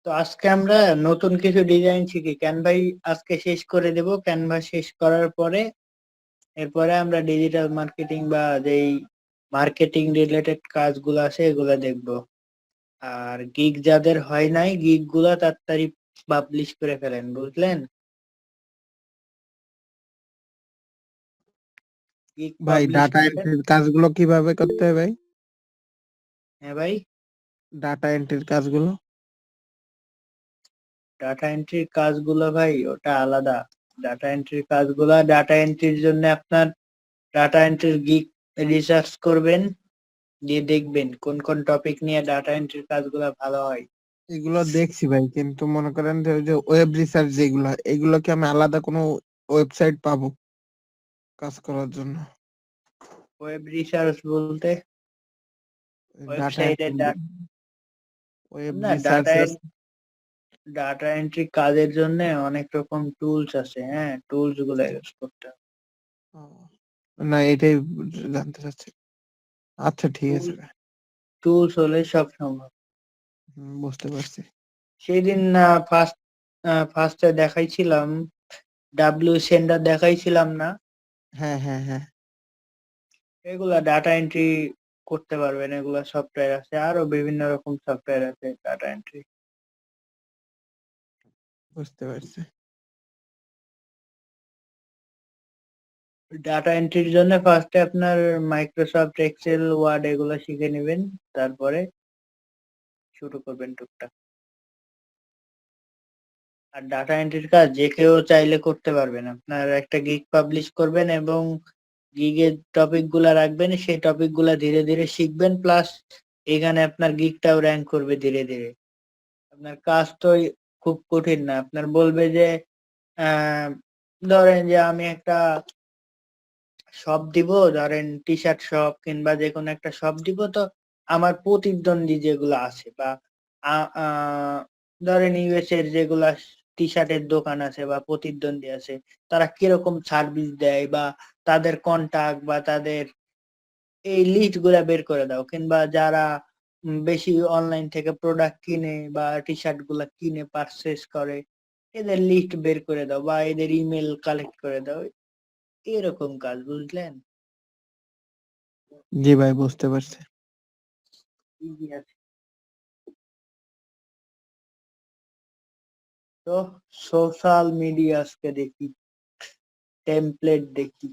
তো আজকে আমরা নতুন কিছু ডিজাইন শিখি। ক্যানভাই আজকে শেষ করে দেব। ক্যানভা শেষ করার পরে এরপরে আমরা ডিজিটাল মার্কেটিং বা যেই মার্কেটিং রিলেটেড কাজগুলো আছে এগুলা দেখব। আর গিগ যাদের হয় নাই গিগ গুলা তাড়াতাড়ি পাবলিশ করে ফেলেন, বুঝলেন? গিগ ভাই পাবলিশ ডাটা করবেন। এন্ট্রির কাজগুলো কিভাবে করতে হয় ভাই? হ্যাঁ ভাই, ডাটা এন্ট্রির কাজগুলো? ডাটা এন্ট্রির কাজগুলো ভাই ওটা আলাদা। ডাটা এন্ট্রির জন্য আপনার ডাটা এন্ট্রির গিগ রিসার্চ করবেন, দিয়ে দেখবেন কোন কোন টপিক নিয়ে ডাটা এন্ট্রির কাজগুলো ভালো হয়। এগুলো দেখছি ভাই, কিন্তু মনে করেন যে ওই যে ওয়েব রিসার্চ যেগুলো, এগুলো কি আমি আলাদা কোনো ওয়েবসাইট পাবো কাজ করার জন্য? ওয়েব রিসার্চ বলতে ডাটা ওয়েবসাইটের ওয়েব না, রিসার্চ। ডাটা এন্ট্রি কাজের জন্য অনেক রকম টুলস আছে। হ্যাঁ, টুলস গুলো ইউজ করতে হবে। না, এটাই জানতে চাচ্ছি। আচ্ছা, ঠিক আছে ভাই। টুলস হলে সব সম্ভব। বুঝতে পারছি। সেদিন না ফার্স্টে দেখাইছিলাম, ডাব্লিউ সেন্ডার দেখাইছিলাম না? হ্যাঁ, হ্যাঁ, হ্যাঁ, এগুলা ডাটা এন্ট্রি করতে পারবেন। এগুলা সফটওয়্যার আছে, আরো বিভিন্ন রকম সফটওয়্যার আছে ডাটা এন্ট্রি। বুঝতে পারছি। ডাটা এন্ট্রির জন্য ফার্স্টে আপনার মাইক্রোসফট এক্সেল ওয়ার্ড এগুলো শিখে নেবেন, তারপরে শুরু করবেন টুকটাক। আর ডাটা এন্ট্রির কাজ যে কেউ চাইলে করতে পারবেন। আপনার একটা গিগ পাবলিশ করবেন এবং গিগের টপিক গুলা রাখবেন, সেই টপিক গুলা ধীরে ধীরে শিখবেন, প্লাস এখানে আপনার গিগটাও র্যাঙ্ক করবে ধীরে ধীরে। আপনার কাজ তো খুব কঠিন না। আপনার বলবে যে আহ, ধরেন যে আমি একটা শপ দিব, ধরেন টি শার্ট শপ কিংবা যে কোনো একটা শপ দিব। তো আমার প্রতিদ্বন্দ্বী যেগুলো আছে বা ধরেন ইউএস এর যেগুলা টি শার্টের দোকান আছে বা প্রতিদ্বন্দ্বী আছে, তারা কিরকম সার্ভিস দেয় বা তাদের কন্টাক্ট বা তাদের এই লিস্ট গুলা বের করে দাও। কিংবা যারা বেশি অনলাইন থেকে প্রোডাক্ট কিনে বা টি শার্ট গুলা কিনে পারচেস করে, এদের লিস্ট বের করে দাও বা এদের ইমেল কালেক্ট করে দাও। এরকম কাজ, বুঝলেন? জি ভাই, বুঝতে পারছি। ইজি আছে। তো সোশ্যাল মিডিয়া আজকে দেখি, টেমপ্লেট দেখি।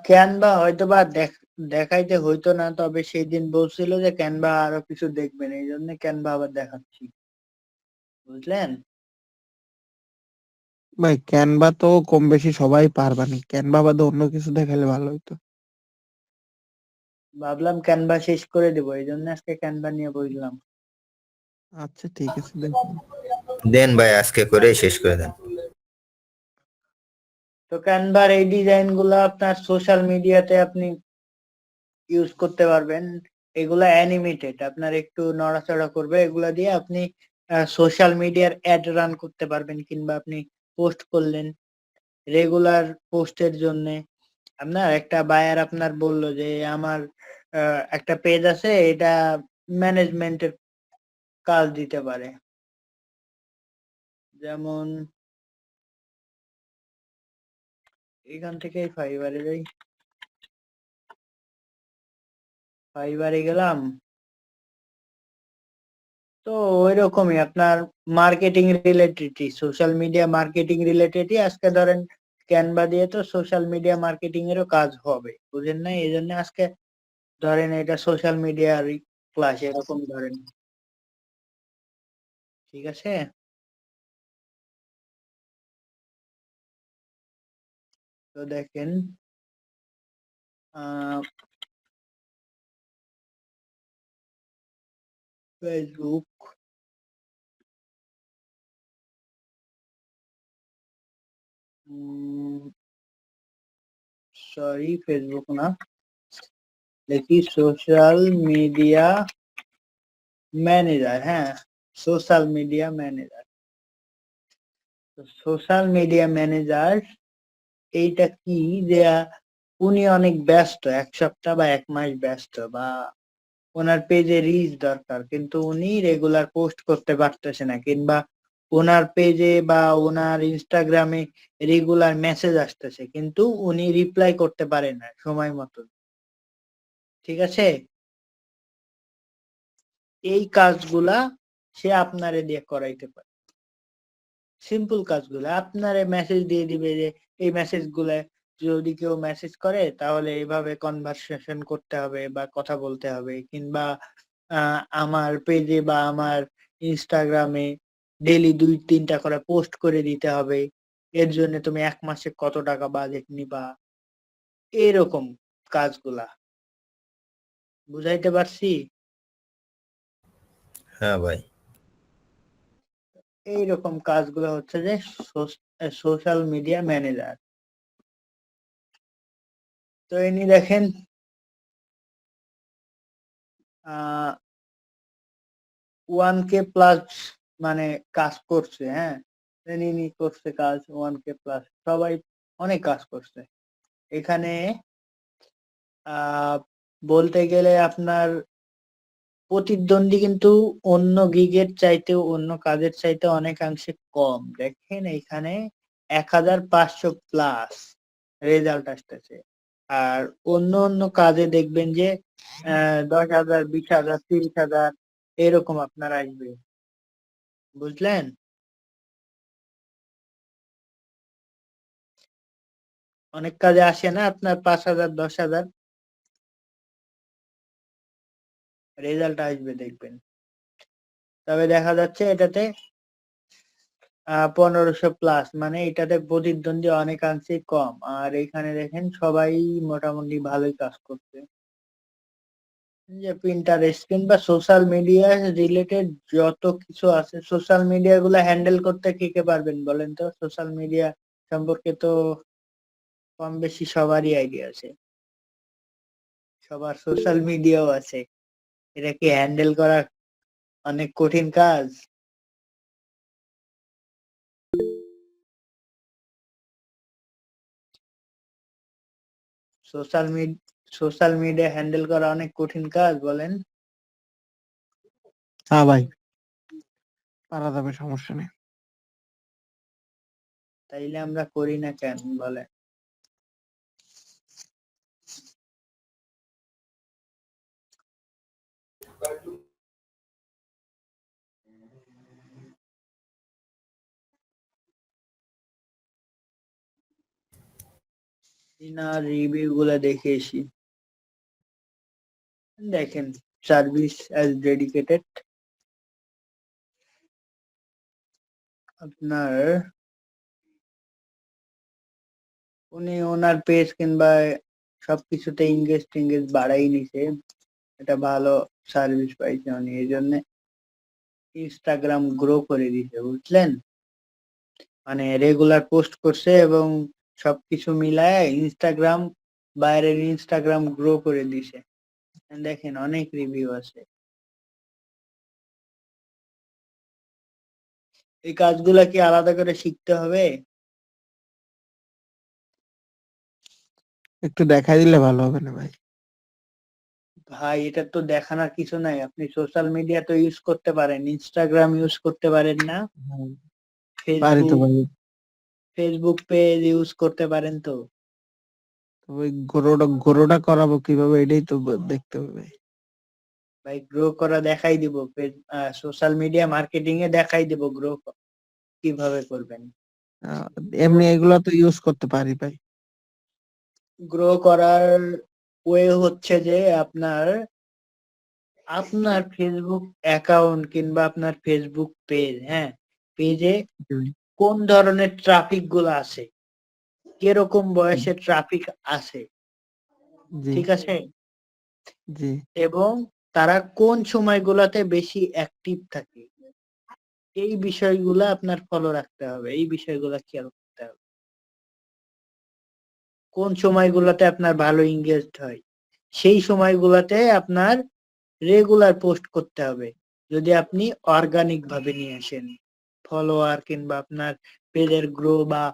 ক্যানভা হয়তো বা দেখাইতে হইতো না, তবে সেই দিন বলছিল যে ক্যানভা আরো কিছু দেখবেন, এই জন্য ক্যানভা আবার দেখাচ্ছি, বুঝলেন? ভাই ক্যানভা তো কম বেশি সবাই পারবানি, ক্যানভা বাদে অন্য কিছু দেখালে ভালো হইতো। ভাবলাম ক্যানভা শেষ করে দেবো, এই জন্য আজকে ক্যানভা নিয়ে বসলাম। আচ্ছা, ঠিক আছে, দেখুন। দেন ভাই, আজকে করে শেষ করে দেন। তো ক্যানভার এই ডিজাইন গুলো আপনার সোশ্যাল মিডিয়াতে আপনি ইউজ করতে পারবেন। এগুলা অ্যানিমেটেড, আপনার একটু নড়াচড়া করবে, এগুলা দিয়ে আপনি সোশ্যাল মিডিয়ার অ্যাড রান করতে পারবেন, কিংবা আপনি পোস্ট করলেন রেগুলার পোস্টের জন্য। আপনার একটা বায়ার আপনার বলল যে আমার একটা পেজ আছে, এটা ম্যানেজমেন্টের কাজ দিতে পারে। যেমন এখান থেকে ফাইবারে গেলাম। তো ওইরকমই আপনার মার্কেটিং রিলেটেডই, সোশ্যাল মিডিয়া মার্কেটিং রিলেটেডই। আজকে ধরেন ক্যানভা দিয়ে তো সোশ্যাল মিডিয়া মার্কেটিং এরও কাজ হবে, বুঝেন না? এই জন্য আজকে ধরেন এটা সোশ্যাল মিডিয়ার ক্লাস এরকম ধরেন। ঠিক আছে। তো দেখেন, আহ ফেসবুক, সরি ফেসবুক না, দেখি সোশ্যাল মিডিয়া ম্যানেজার, হ্যাঁ social media manager. Social media manager এইটা কি যে উনি অনেক ব্যস্ত, এক সপ্তাহ বা এক মাস ব্যস্ত, বা ওনার পেজে রিচ দরকার কিন্তু উনি রেগুলার পোস্ট করতে পারতেছে না, কিংবা ওনার পেজে বা ওনার ইনস্টাগ্রামে রেগুলার মেসেজ আসতেছে কিন্তু উনি রিপ্লাই করতে পারেন না সময় মতো। ঠিক আছে, এই কাজগুলা সে আপনারে দিয়ে করাইতে পারে। সিম্পল কাজগুলা আপনারে মেসেজ দিয়ে দিবে যে এই মেসেজ গুলা যদি কেউ মেসেজ করে তাহলে এইভাবে কনভারসেশন করতে হবে বা কথা বলতে হবে, কিংবা আমার পেজে বা আমার ইনস্টাগ্রামে ডেইলি 2-3টা করে পোস্ট করে দিতে হবে, এর জন্য তুমি এক মাসে কত টাকা বাজেট নিবা, এরকম কাজগুলা। বুঝাইতে পারছি? হ্যাঁ ভাই। এইরকম কাজগুলো হচ্ছে যে সোশ্যাল মিডিয়া ম্যানেজার। তো ইনি দেখেন 1K প্লাস মানে কাজ করছে, হ্যাঁ ইনি করছে কাজ 1K প্লাস, সবাই অনেক কাজ করছে এখানে। আহ বলতে গেলে আপনার প্রতিদ্বন্দ্বী কিন্তু অন্য গিগের চাইতে, অন্য কাজের চাইতে অনেকাংশে কম। দেখেন এখানে 1500 প্লাস রেজাল্ট আসতেছে, আর অন্য অন্য কাজে দেখবেন যে 10,000, 20,000, 30,000 এরকম আপনার আসবে। বুঝলেন? অনেক কাজে আসে না আপনার 5,000, 10,000 রেজাল্ট আসবে দেখবেন। তবে দেখা যাচ্ছে এটাতে 1500 প্লাস, মানে এটাতে প্রতিদ্বন্দ্বী অনেকাংশেই কম, আর এখানে দেখেন সবাই মোটামুটি ভালোই কাজ করছে। যে পিন্টারেস্ট কিংবা সোশ্যাল মিডিয়া রিলেটেড যত কিছু আছে, সোশ্যাল মিডিয়া গুলা হ্যান্ডেল করতে কে কে পারবেন বলেন তো? সোশ্যাল মিডিয়া সম্পর্কে তো কম বেশি সবারই আইডিয়া আছে, সবার সোশ্যাল মিডিয়াও আছে। এটা কি হ্যান্ডেল করা অনেক কঠিন কাজ? Social media social media handle করা অনেক কঠিন কাজ বলেন? হ্যাঁ ভাই, পারা যাবে, সমস্যা নেই। তাইলে আমরা করি না কেন বলেন? না, রিভিউ গুলা দেখে এসি। দেখেন, সার্ভিস অ্যাজ ডেডিকেটেড, আপনার উনি ওনার পেজ কিংবা সবকিছুতে ইংগেজ বাড়াই নিছে, এটা ভালো সার্ভিস পাইছে উনি, এই জন্য ইনস্টাগ্রাম গ্রো করে দিছে, বুঝলেন? মানে রেগুলার পোস্ট করছে এবং সবকিছু মিলায় ইনস্টাগ্রাম, বাইরের ইনস্টাগ্রাম গ্রো করে দিছে। দেখেন অনেক রিভিউ আছে। এই কাজগুলা কি আলাদা করে শিখতে হবে? একটু দেখাই দিলে ভালো হবে না ভাই? ভাই এটা তো দেখানোর কিছু নাই, আপনি সোশ্যাল মিডিয়া তো ইউজ করতে পারেন, ইনস্টাগ্রাম ইউজ করতে পারেন না? হ্যাঁ, পারি তো ফেসবুক ভাই। ফেসবুক পেজ ইউজ করতে পারেন তো? তো ওই গরুটা করাবো কিভাবে, এটাই তো দেখতে হবে ভাই। ভাই গ্রো করা দেখাই দিব, সোশ্যাল মিডিয়া মার্কেটিং এ দেখাই দিব গ্রো কিভাবে করবেন। আহ, গ্রো এমনি এগুলা তো ইউজ করতে পারি ভাই। গ্রো করার ওয়ে হচ্ছে যে আপনার আপনার ফেসবুক অ্যাকাউন্ট কিংবা আপনার ফেসবুক পেজ, হ্যাঁ পেজে জি কোন ধরনের ট্রাফিক গুলো আছে, কিরকম বয়সের ট্রাফিক আছে, জি ঠিক আছে, জি। এবং তারা কোন সময়গুলোতে বেশি অ্যাক্টিভ থাকে, এই বিষয়গুলো আপনার ফলো রাখতে হবে, এই বিষয়গুলো খেয়াল করতে হবে। কোন সময়গুলোতে আপনার ভালো এঙ্গেজড হয় সেই সময়গুলোতে আপনার রেগুলার পোস্ট করতে হবে। যদি আপনি অর্গানিক ভাবে নিয়ে আসেন, ফলোয়ার কিংবা আপনার পেজের গ্রো বা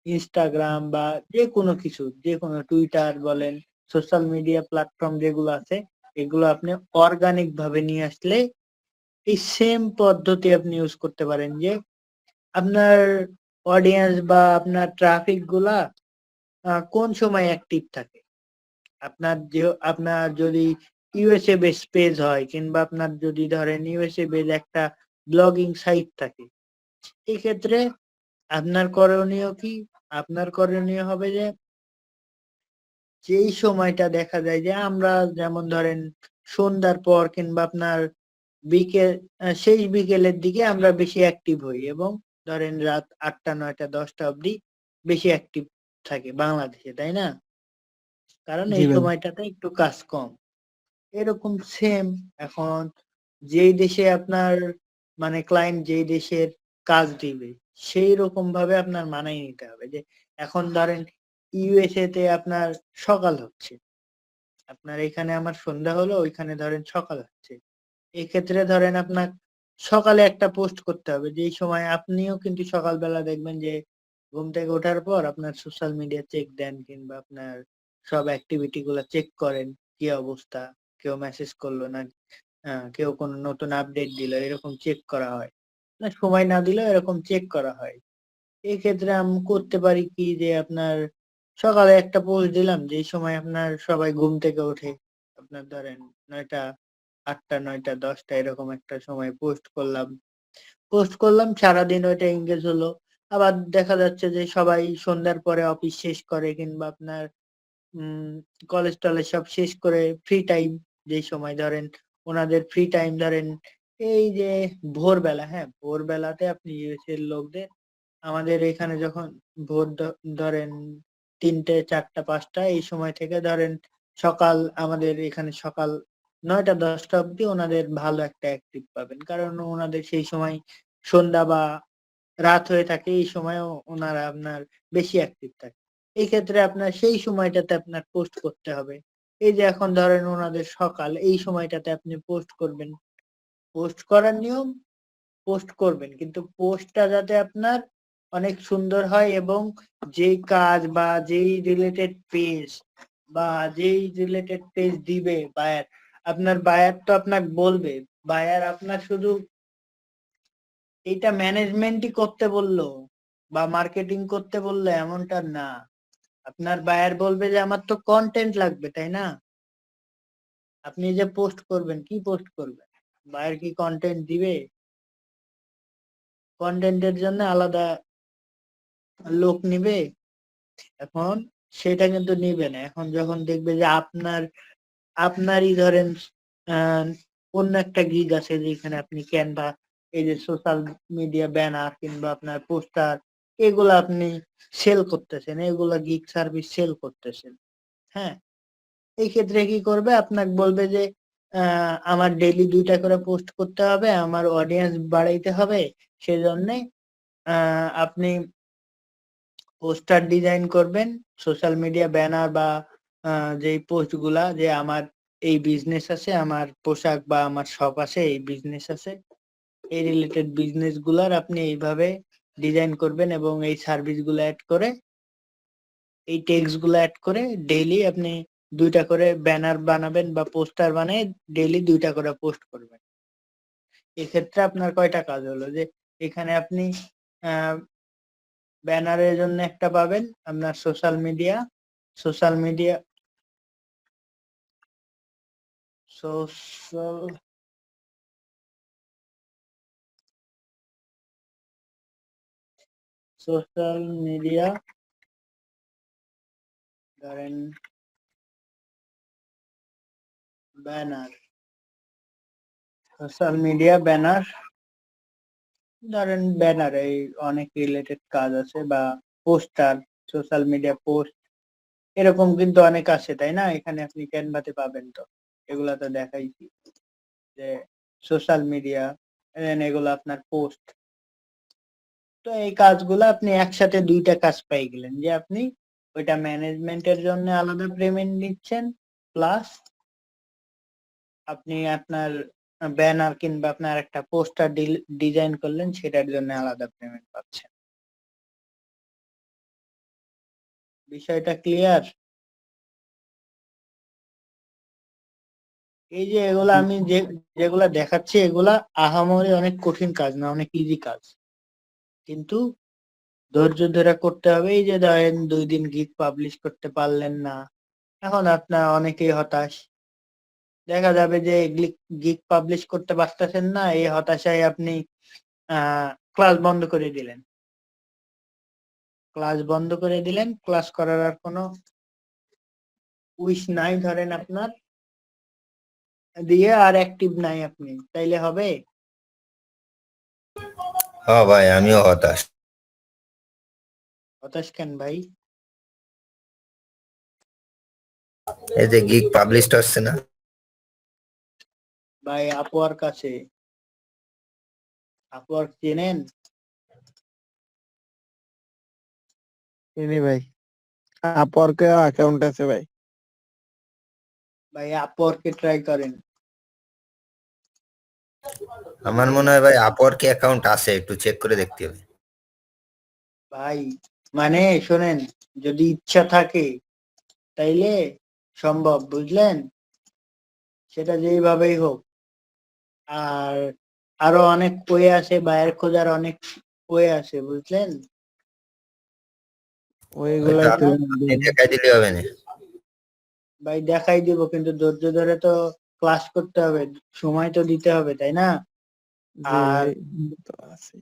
ইনস্টাগ্রাম বা যে কোনো কিছু, যে কোনো টুইটার বলেন, সোশ্যাল মিডিয়া প্ল্যাটফর্ম যেগুলো আছে, এগুলো আপনি অর্গানিক ভাবে নিয়ে আসলে এই সেম পদ্ধতি আপনি ইউজ করতে পারেন যে আপনার অডিয়েন্স বা আপনার ট্রাফিক গুলা কোন সময় অ্যাক্টিভ থাকে। আপনার যদি ইউএসএ বেস পেজ হয় কিংবা আপনার যদি ধরেন ইউএসএ বেস একটা ব্লগিং সাইট থাকে, এই ক্ষেত্রে আপনার করণীয় কি? আপনার করণীয় হবে যে যেই সময়টা দেখা যায় যে আমরা যেমন ধরেন সন্ধ্যার পর কিংবা আপনার বিকেল শেষ বিকেলের দিকে আমরা বেশি অ্যাক্টিভ হই এবং ধরেন রাত ৮টা ৯টা ১০টা অবধি বেশি অ্যাক্টিভ থাকে বাংলাদেশে, তাই না? কারণ জি এই ভাই। সময়টাতে একটু কাজ কম। এরকম সেম এখন যেই দেশে আপনার মানে ক্লায়েন্ট যেই দেশের কাজ দিবে সেই রকম ভাবে আপনার মানায় নিতে হবে যে এখন ধরেন ইউএসএ তে আপনার সকাল হচ্ছে, আপনার এখানে আমার সন্ধ্যা হলো, ওইখানে ধরেন সকাল হচ্ছে। এক্ষেত্রে ধরেন আপনার সকালে একটা পোস্ট করতে হবে যেই সময় আপনিও কিন্তু সকালবেলা দেখবেন যে ঘুম থেকে ওঠার পর আপনার সোশ্যাল মিডিয়া চেক দেন কিংবা আপনার সব অ্যাক্টিভিটি গুলা চেক করেন, কি অবস্থা, কেউ মেসেজ করলো না, কেউ কোনো নতুন আপডেট দিল, এরকম চেক করা হয়। না সময় না দিলেও এরকম চেক করা হয়। এক্ষেত্রে আমি করতে পারি কি যে আপনার সকালে একটা পোস্ট দিলাম যেই সময় আপনার সবাই ঘুম থেকে ওঠে। আপনার ধরেন ৯টা ৮টা ৯টা ১০টা এরকম একটা সময় পোস্ট করলাম। পোস্ট করলাম সারাদিন ওইটা এনগেজ হলো। আবার দেখা যাচ্ছে যে সবাই সন্ধ্যার পরে অফিস শেষ করে কিংবা আপনার উম কলেজ-টলেজ সব শেষ করে ফ্রি টাইম যেই সময় ধরেন উনাদের ফ্রি টাইম ধরেন এই যে ভোরবেলা, হ্যাঁ? ভোরবেলাতে আপনি ইউএস এর লোকদের আমাদের এখানে যখন ভোর ধরেন ৩টে ৪টা ৫টা এই সময় থেকে ধরেন সকাল আমাদের এখানে সকাল ৯টা ১০টা অব্দি ওনাদের ভালো একটা অ্যাক্টিভ পাবেন। কারণ ওনাদের সেই সময় সন্ধ্যা বা রাত হয়ে থাকে এই সময়ও ওনারা আপনার বেশি অ্যাক্টিভ থাকে। এই ক্ষেত্রে আপনার সেই সময়টাতে আপনার পোস্ট করতে হবে। এই যে এখন ধরেন ওনাদের সকাল এই সময়টাতে আপনি পোস্ট করবেন। পোস্ট করার নিয়ম পোস্ট করবেন। কিন্তু পোস্টটা যাতে আপনার অনেক সুন্দর হয় এবং যেই কাজ বা যেই রিলেটেড পেজ বা যেই রিলেটেড পেজ দিবে বায়ার, আপনার বায়ার তো আপনাকে বলবে। বায়ার আপনার শুধু এইটা ম্যানেজমেন্টই করতে বলল বা মার্কেটিং করতে বলল এমনটা না। আপনার বায়ার বলবে যে আমার তো কনটেন্ট লাগবে, তাই না? আপনি যে পোস্ট করবেন, কি পোস্ট করবেন? বায়ার কি কনটেন্ট দিবে? কনটেন্টের জন্য আলাদা লোক নিবে? এখন সেটা কিন্তু নিবে না। এখন যখন দেখবে যে আপনারই ধরেন আ অন্য একটা গিগ আছে যেখানে আপনি Canva এই যে সোশ্যাল মিডিয়া ব্যানার কিংবা আপনার পোস্টার এগুলা আপনি সেল করতেছেন। এগুলা গিগ সার্ভিস সেল করতেছেন। হ্যাঁ? এই ক্ষেত্রে কি করবে? আপনাকে বলবে যে আ আমার ডেইলি ২ টা করে পোস্ট করতে হবে, আমার অডিয়েন্স বাড়াইতে হবে। সেজন্যে আ আপনি পোস্টার ডিজাইন করবেন, সোশ্যাল মিডিয়া ব্যানার বা আ যেই পোস্ট গুলা যে আমার এই বিজনেস আছে, আমার পোশাক বা আমার শপ আছে, এই বিজনেস আছে। এই রিলেটেড বিজনেস গুলার আপনি এইভাবে ডিজাইন করবেন এবং এই সার্ভিস গুলা এড করে, এই টেক্সট গুলা এড করে ডেইলি আপনি ২ টা করে ব্যানার বানাবেন বা পোস্টার বানায়ে ডেইলি ২ টা করে পোস্ট করবেন। এক্ষেত্রে আপনার কয়টা কাজ হলো যে এখানে আপনি আ ব্যানারের জন্য একটা পাবেন, আপনার social media social social media ধরেন ব্যানার, সোশ্যাল মিডিয়া ব্যানার ধরেন ব্যানার এই অনেক রিলেটেড কাজ আছে বা পোস্টার, সোশ্যাল মিডিয়া পোস্ট এরকম কিন্তু অনেক আছে, তাই না? এখানে আপনি ক্যানভাতে পাবেন তো। এগুলা তো দেখাইছি যে সোশ্যাল মিডিয়া দেন এগুলো আপনার পোস্ট। তো এই কাজগুলা আপনি একসাথে ২ টা কাজ পেয়ে গেলেন যে আপনি ওইটা ম্যানেজমেন্টের জন্য আলাদা পেমেন্ট নিচ্ছেন প্লাস আপনি আপনার ব্যানার কিংবা আপনার একটা পোস্টার ডিজাইন করলেন, সেটার জন্য আলাদা পেমেন্ট পাচ্ছেন। বিষয়টা ক্লিয়ার? এই যে এগুলা আমি যেগুলা দেখাচ্ছি, এগুলা আহামরি অনেক কঠিন কাজ না, অনেক ইজি কাজ, কিন্তু ধৈর্য ধরে করতে হবে। এই যে ধরেন 2 দিন গিগ পাবলিশ করতে পারলেন না, এখন আপনার অনেকেই হতাশ। দেখা যাবে যে গিগ পাবলিশ করতে পারতেছেন না, এই হতাশায় আপনি ক্লাস বন্ধ করে দিলেন। ক্লাস করার আর কোনো উইশ নাই ধরেন আপনার, দিয়ে আর অ্যাক্টিভ নাই আপনি, তাইলে হবে? হ্যাঁ ভাই, আমিও হতাশ। হতাশ কেন ভাই? এই যে গিগ পাবলিশড হচ্ছে না। ভাই আপওয়ার্ক আছে, আপওয়ার্ক চেনেন? চিনি ভাই, আপওয়ার্কে অ্যাকাউন্ট আছে ভাই। ভাই আপওয়ার্কে ট্রাই করেন। আমার মনে হয় ভাই আপওয়ার্কে অ্যাকাউন্ট আছে, একটু চেক করে দেখতে হবে। ভাই মানে শোনেন, যদি ইচ্ছা থাকে তাইলে সম্ভব, বুঝলেন? সেটা যেইভাবেই হোক। আর আরো অনেক ওয়ে আছে, বায়ের খোঁজার অনেক ওয়ে আছে, বুঝলেন? ওইগুলাই তো আপনি দেখাই দিলে হবে না। ভাই দেখাই দিব, কিন্তু ধৈর্য ধরে তো ক্লাস করতে হবে, সময় তো দিতে হবে, তাই না? জি আর ভাই, তো আছে।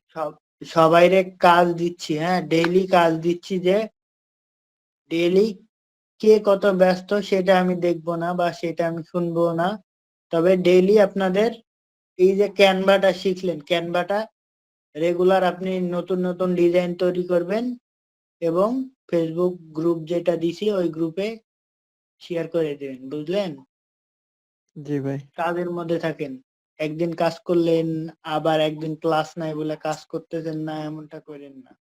সবাইরে কাজ দিচ্ছি, হ্যাঁ, ডেইলি কাজ দিচ্ছি, যে ডেইলি কে কত ব্যস্ত সেটা আমি দেখবো না বা সেটা আমি শুনবো না। তবে ডেইলি আপনাদের এই যে ক্যানভাটা শিখলেন, ক্যানভাটা রেগুলার আপনি নতুন নতুন ডিজাইন তৈরি করবেন এবং ফেসবুক গ্রুপ যেটা দিছি ওই গ্রুপে শেয়ার করে দেবেন, বুঝলেন? জি ভাই, কাজের মধ্যে থাকেন। একদিন কাজ করলেন, আবার একদিন ক্লাস নাই বলে কাজ করতেছেন না, এমনটা করেন না।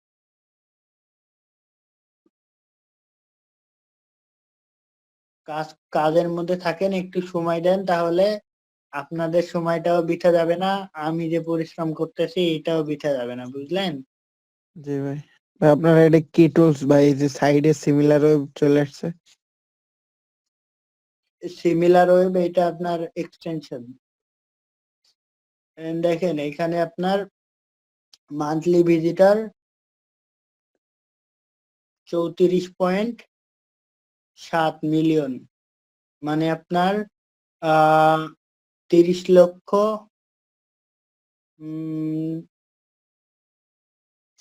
কাজের মধ্যে থাকেন, একটু সময় দেন, তাহলে আপনাদের সময়টাও বৃথা যাবে না, আমি যে পরিশ্রম করতেছি এটাও বৃথা যাবে না, বুঝলেন? জি ভাই। ভাই আপনার এটা কি টুলস ভাই, এই যে সাইডে সিমিলার ওয়েব চলে আসছে? সিমিলার ওয়েব এটা আপনার এক্সটেনশন। দেখেন এখানে আপনার মান্থলি ভিজিটার 34.7 মিলিয়ন, মানে আপনার 30 লক্ষ,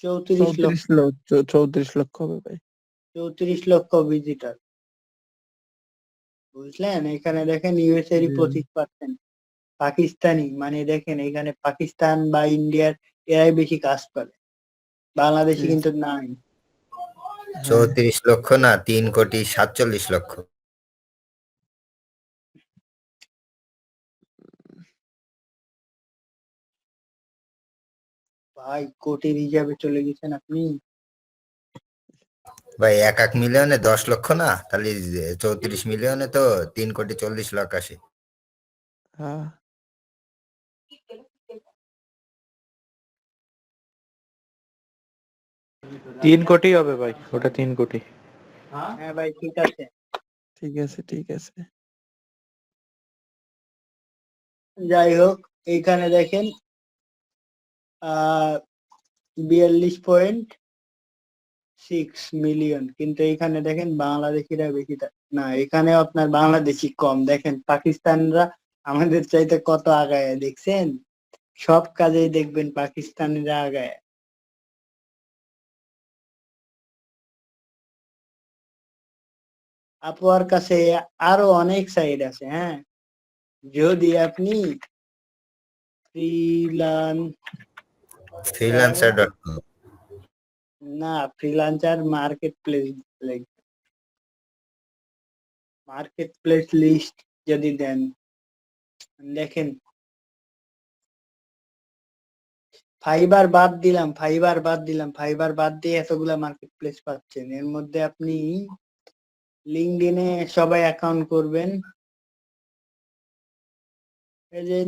34 লক্ষ, 34 লক্ষ হবে ভাই। 34 লক্ষ ভিজিটার, বুঝলেন? এখানে দেখেন ইউএস এরই জি। 25%, পাকিস্তানি, মানে দেখেন এখানে পাকিস্তান বা ইন্ডিয়ার এরাই বেশি কাজ করে, বাংলাদেশি জি। কিন্তু নাই। হ্যাঁ। 34 লক্ষ না, 3,47,00,000। ভাই কোটির হিসাবে চলে গেছেন আপনি। ভাই 1,1 মিলিয়নে 10 লক্ষ না, তাহলে 34 মিলিয়নে তো 3,40,00,000 আসে। হ্যাঁ। 3 কোটি হবে ভাই, ওটা 3 কোটি। হ্যাঁ ভাই ঠিক আছে। ঠিক আছে, ঠিক আছে। যাই হোক, এইখানে দেখেন 42.6 মিলিয়ন, কিন্তু এইখানে দেখেন বাংলাদেশিরা বেশি না, এখানেও আপনার বাংলাদেশি কম। দেখেন পাকিস্তানরা আমাদের চাইতে কত আগায়, দেখছেন? সব কাজেই দেখবেন পাকিস্তানিরা আগায়। আপনার কাছে আরো অনেক সাইট আছে, হ্যাঁ, যদি আপনি ফ্রিলান freelancer.com। না, ফ্রিল্যান্সার মার্কেট প্লেস লিস্ট যদি দেন, দেখেন ফাইবার বাদ দিয়ে এতগুলা মার্কেট প্লেস পাচ্ছেন। এর মধ্যে আপনি লিঙ্কডইনে সবাই অ্যাকাউন্ট করবেন, এই যে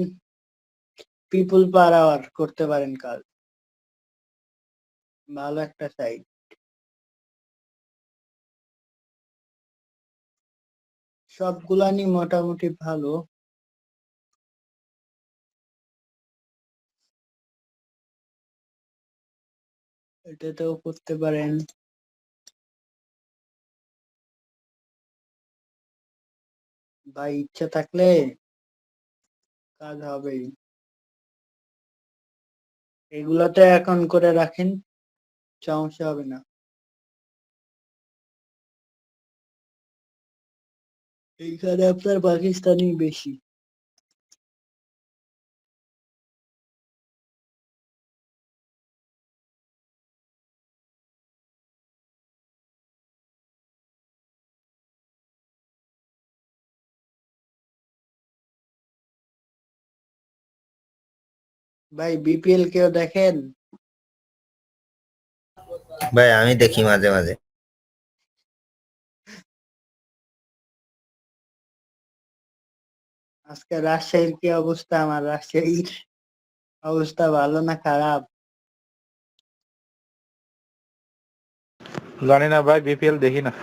পিপুল পার আওয়ার করতে পারেন কাজ, ভালো একটা সাইট। সবগুলানি মোটামুটি ভালো। এটাতেও করতে পারেন। ভাই ইচ্ছা থাকলে কাজ হবেই। এগুলাতে অ্যাকাউন্ট করে রাখেন, সমস্যা হবে না। এইখানে আপনার পাকিস্তানি বেশি। ভাই বিপিএল কেউ দেখেন? ভাই আমি দেখি মাঝে মাঝে। আজকে রাজশাহীর কি অবস্থা? আমার রাজশাহীর অবস্থা ভালো না খারাপ? জানি না ভাই, বিপিএল দেখি না।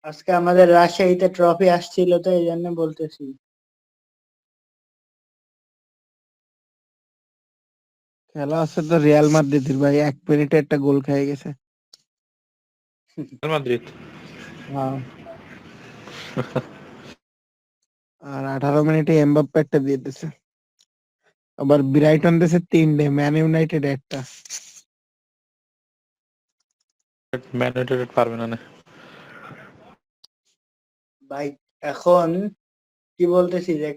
আজকে আমাদের রাজশাহীতে ট্রফি আসছিল তো এই জন্য বলতেছি। খেলা আছে তো রিয়াল মাদ্রিদের ভাই, 1 মিনিটে একটা গোল খেয়ে গেছে। Real Madrid. হ্যাঁ। আর 18 মিনিটে এমবাপ্পে একটা দিয়ে দিছে। আবার ব্রাইটন দিছে 3টে, ম্যান ইউনাইটেড একটা। ম্যান ইউনাইটেড পারবে না। ভাই এখন কি বলতেছি যে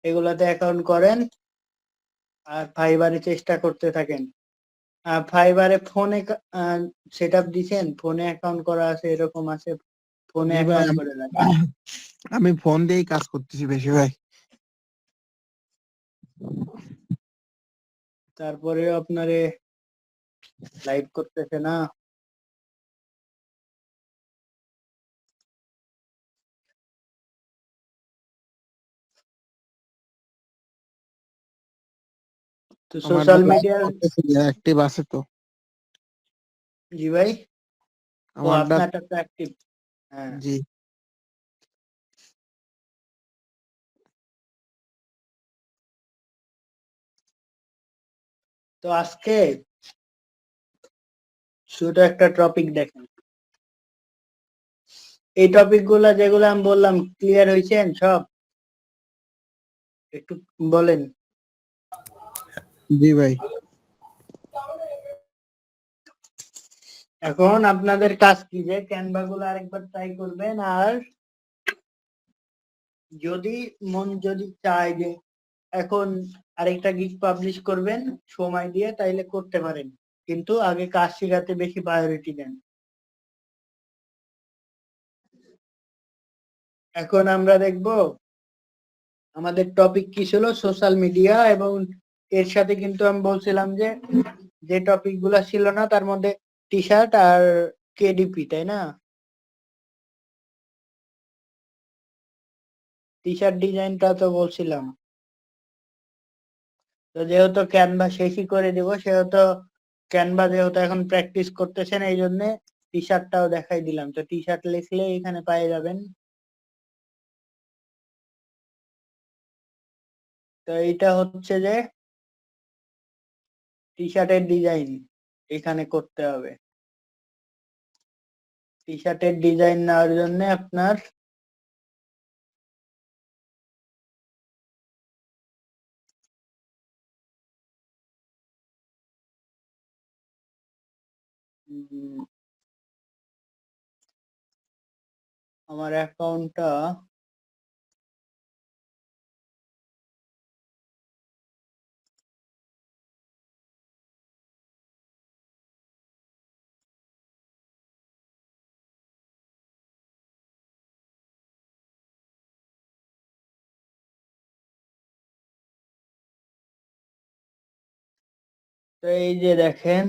এগুলাতে অ্যাকাউন্ট করেন আর ফাইবারে চেষ্টা করতে থাকেন। ফাইবারে ফোনে সেট আপ দিছেন, ফোনে অ্যাকাউন্ট করা আছে, এরকম আছে, ফোনে জি ভাই, অ্যাকাউন্ট করে রাখেন। আমি ফোন দিয়েই কাজ করতেছি বেশি ভাই। তারপরে আপনারে লাইভ করতেছে না। তো আমার সোশ্যাল মিডিয়ার। অ্যাক্টিভ আছে তো। জি ভাই। ও আমারটা। আপনারটা তো অ্যাক্টিভ। হ্যাঁ। জি। তো আজকে ছোট একটা টপিক দেখেন। এই টপিক গুলা যেগুলো আমি বললাম ক্লিয়ার হয়েছেন সব? একটু বলেন। জি ভাই। এখন আপনাদের কাজ কি যে ক্যানভা গুলো আরেকবার ট্রাই করবেন, আর যদি যদি চায় যে এখন আরেকটা গিগ পাবলিশ করবেন সময় দিয়ে, তাইলে করতে পারেন, কিন্তু আগে কাজ শেখাতে বেশি প্রায়োরিটি দেন। এখন আমরা দেখব আমাদের টপিক কি ছিল, সোশ্যাল মিডিয়া, এবং এর সাথে কিন্তু আমি বলছিলাম যে যে টপিক গুলা ছিল না তার মধ্যে টি শার্ট আর কেডিপি, তাই না? টি শার্ট ডিজাইনটা তো বলছিলাম। তো যেহেতু ক্যানভা শেষই করে দিব, সেহেতু ক্যানভা যেহেতু এখন প্র্যাকটিস করতেছেন এই জন্য টি শার্টটাও দেখাই দিলাম। তো টি শার্ট লিখলে এখানে পেয়ে যাবেন। তো এইটা হচ্ছে যে টি শার্টের ডিজাইন এখানে করতে হবে। টি শার্টের ডিজাইন নেওয়ার জন্য আপনার আমার অ্যাকাউন্টটা তো এই যে দেখেন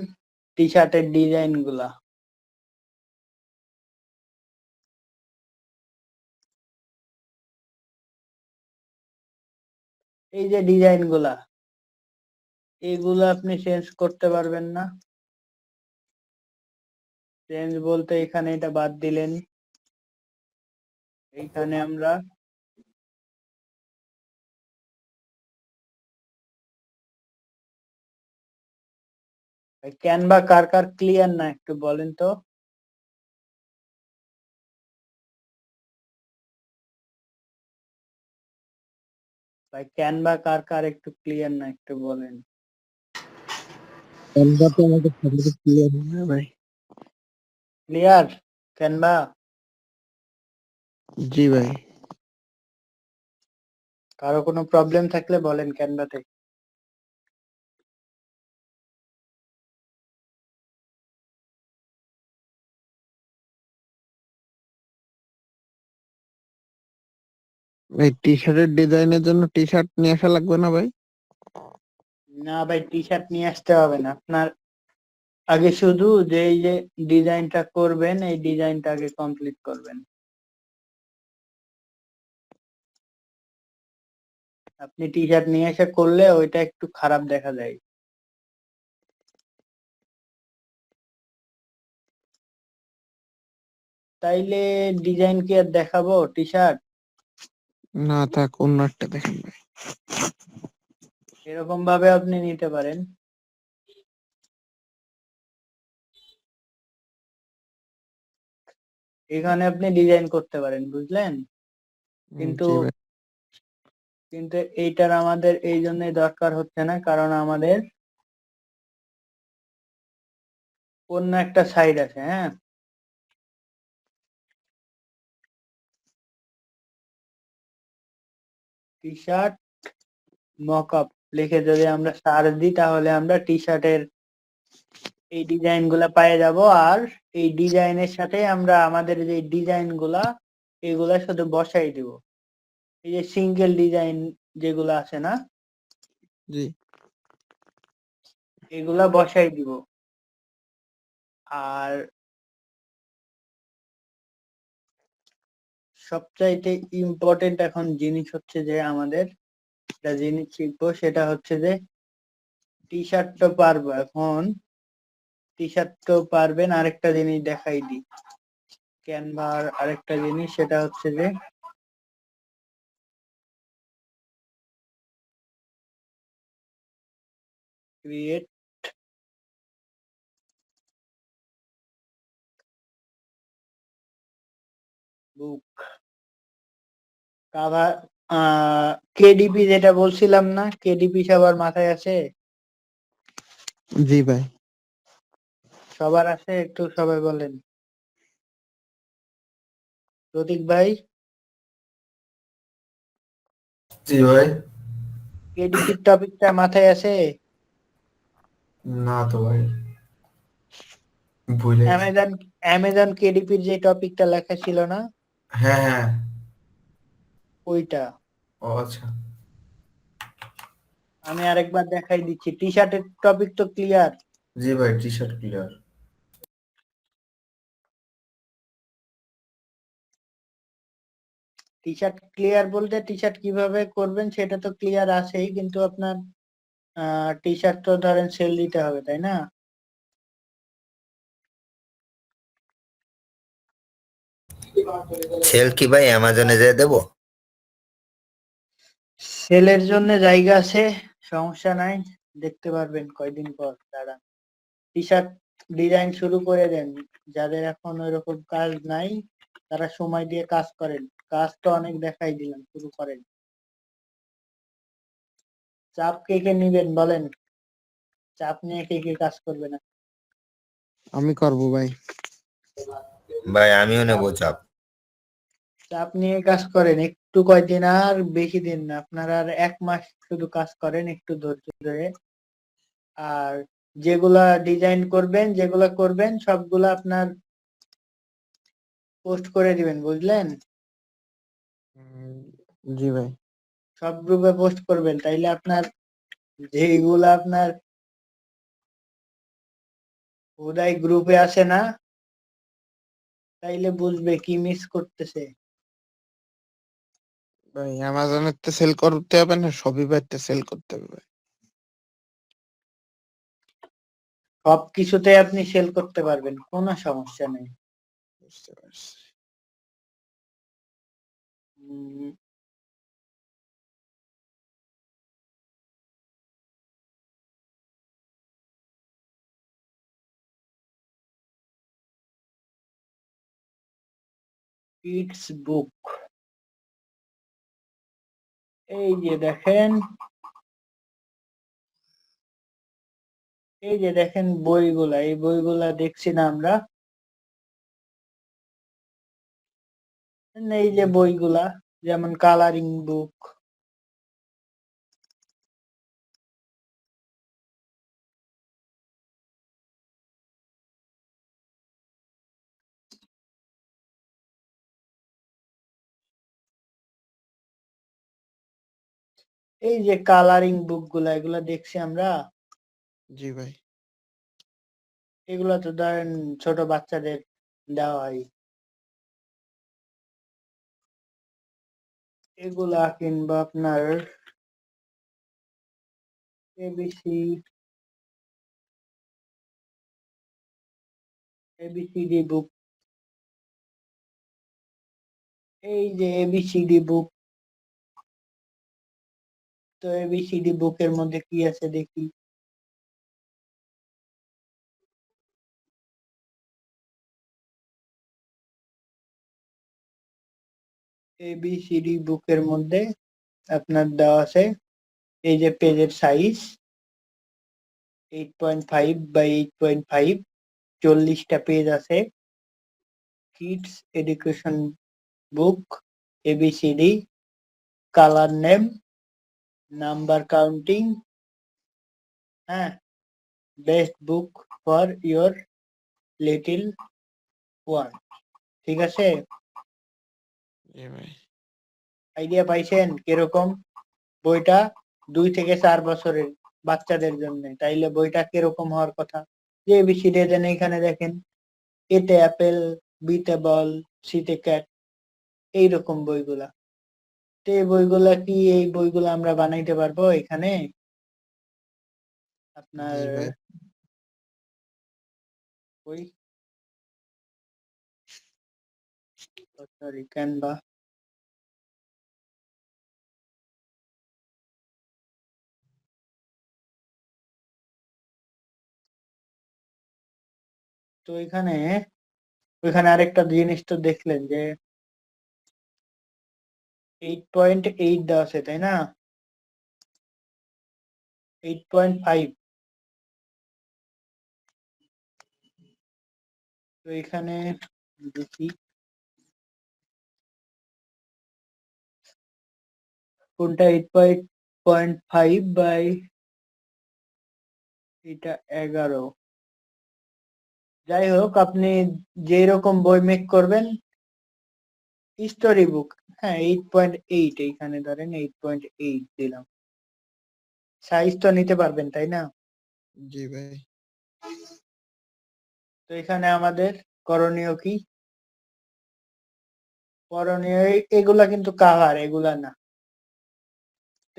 টি শার্টের ডিজাইন গুলা। এই যে ডিজাইন গুলা, এগুলো আপনি চেঞ্জ করতে পারবেন না। চেঞ্জ বলতে এখানে এটা বাদ দিলেন, এইখানে আমরা ক্যানভা কার কার ক্লিয়ার না একটু বলেন তো। ভাই ক্যানভা কার কার একটু ক্লিয়ার না একটু বলেন। ক্যানভা তো আমাদের সবারই ক্লিয়ার না ভাই। Clear Canva? জি ভাই। কারো কোনো প্রবলেম থাকলে বলেন ক্যানভাতে। ভাই টি শার্টের ডিজাইনের জন্য টি শার্ট নিয়ে আসা লাগবে না ভাই? না ভাই টি শার্ট নিয়ে আসতে হবে না আপনার, আগে শুধু যে এই যে ডিজাইনটা করবেন এই ডিজাইনটা আগে কমপ্লিট করবেন। আপনি টি শার্ট নিয়ে এসে করলে ওইটা একটু খারাপ দেখা যায়। তাইলে ডিজাইন কি আর দেখাবো টি শার্ট? না থাক, অন্য একটা দেখেন ভাই। এরকম ভাবে আপনি নিতে পারেন। এখানে আপনি ডিজাইন করতে পারেন বুঝলেন, কিন্তু জি ভাই। কিন্তু এইটার আমাদের এই জন্যই দরকার হচ্ছে না, কারণ আমাদের অন্য একটা সাইড আছে। হ্যাঁ, টি শার্ট মকআপ লিখে যদি আমরা সার্চ দিই তাহলে আমরা টি শার্টের এই ডিজাইন গুলা পেয়ে যাব। আর এই ডিজাইনের সাথে আমরা আমাদের যে ডিজাইন গুলা এগুলা শুধু বসাই দিব। এই যে সিঙ্গেল ডিজাইন যেগুলো আছে না, জি। এগুলা বসাই দিব। আর সবচাইতে ইম্পর্টেন্ট এখন জিনিস হচ্ছে যে আমাদের একটা জিনিস শিখবো, সেটা হচ্ছে যে টি শার্ট তো পারবো এখন, টি শার্ট তো পারবেন, আরেকটা জিনিস দেখাই দিই ক্যানভার। আরেকটা জিনিস সেটা হচ্ছে যে ক্রিয়েট বুক কাভার। কেডিপি যেটা বলছিলাম না, কেডিপি সবার মাথায় আছে? জি ভাই। সবার আছে, একটু সবাই বলেন। প্রতীক ভাই, জি ভাই। কেডিপির টপিকটা মাথায় আছে? না তো ভাই, ভুলে গেছি। অ্যামাজন অ্যামাজন কেডিপির যে টপিকটা লেখা ছিল না, হ্যাঁ হ্যাঁ। ওইটা ও আচ্ছা। আমি আরেকবার দেখাই দিচ্ছি। টি শার্টের টপিক তো ক্লিয়ার? জি ভাই, T shirt clear. T shirt clear বলতে টি শার্ট কিভাবে করবেন সেটা তো ক্লিয়ার আছেই, কিন্তু আপনার টি শার্ট তো ধরেন সেল দিতে হবে তাই না? সেল কি ভাই অ্যামাজনে যেয়ে দেবো? সেলের জন্য জায়গা আছে, সমস্যা নাই, দেখতে পারবেন কয়দিন পর। দাঁড়ান, টি শার্ট ডিজাইন শুরু করে দেন। যাদের এখন ওইরকম কাজ নাই তারা সময় দিয়ে কাজ করেন। কাজ তো অনেক দেখাই দিলাম, শুরু করেন। চাপ কে কে নিবেন বলেন, চাপ নিয়ে কে কে কাজ করবে না? আমি করব ভাই। ভাই আমিও নেবো চাপ। চাপ নিয়ে কাজ করেন একটু, কয়দিন, আর বেশি দিন না, আপনারা আর 1 মাস শুধু কাজ করেন একটু ধৈর্য ধরে। আর যেগুলা ডিজাইন করবেন, যেগুলা করবেন সবগুলা আপনার পোস্ট করে দিবেন বুঝলেন। জি ভাই। সব গ্রুপে পোস্ট করবেন, তাইলে আপনার যেগুলা আপনার উদয় গ্রুপে আছে না, তাইলে বুঝবে কি মিস করতেছে। ভাই অ্যামাজনের তে সেল করতে হবে না, শপিফাই তে সেল করতে হবে ভাই। সবকিছুতে আপনি সেল করতে পারবেন, কোনো সমস্যা নেই। বুঝতে পারছি। উম, কিডস বুক, এই যে দেখেন, এই যে দেখেন বইগুলা, এই বইগুলা দেখছি না আমরা, এই যে বইগুলা, যেমন কালারিং বুক, এই যে কালারিং বুক গুলা, এগুলা দেখছি আমরা। জি ভাই। এগুলা তো ধরেন ছোট বাচ্চাদের দেওয়া হয়। এগুলা কিংবা আপনার এবিসি, এবিসিডি বুক, এই যে এবিসিডি বুক, তো এবিসিডি বুকের মধ্যে কি আছে দেখি। এবিসিডি বুকের মধ্যে আপনার দেওয়া আছে, এই যে পেজের সাইজ 8.5 বাই 8.5, 40টা পেজ আছে। Kids education book, ABCD, colour name, number counting, হ্যাঁ, best book for your little one. ঠিক আছে, জি ভাই। আইডিয়া পাইছেন কিরকম? বইটা 2 থেকে 4 বছরের বাচ্চাদের জন্য, তাইলে বইটা কিরকম হওয়ার কথা? যে এবিসিডি দেন, এখানে দেখেন, এতে অ্যাপেল, বিতে বল, সিতে ক্যাট, এইরকম বইগুলা। তো এই বইগুলা কি, এই বইগুলা আমরা বানাইতে পারবো এখানে আপনার জি ভাই। বই, সরি, ক্যানভা। তো এখানে, ওইখানে আরেকটা জিনিস তো দেখলেন যে 8.8 দেওয়া আছে, তাই না? 8.5, তো এখানে দেখি কোনটা 8.5 বাই, এটা 11। যাই হোক, আপনি যেই রকম বই মেক করবেন, স্টোরি বুক, হ্যাঁ 8.8, এইখানে ধরেন 8.8 দিলাম। সাইজ তো নিতে পারবেন, তাই না? জি ভাই। তো এখানে আমাদের করণীয় কি? করণীয় এগুলা কিন্তু কাভার, এগুলা না।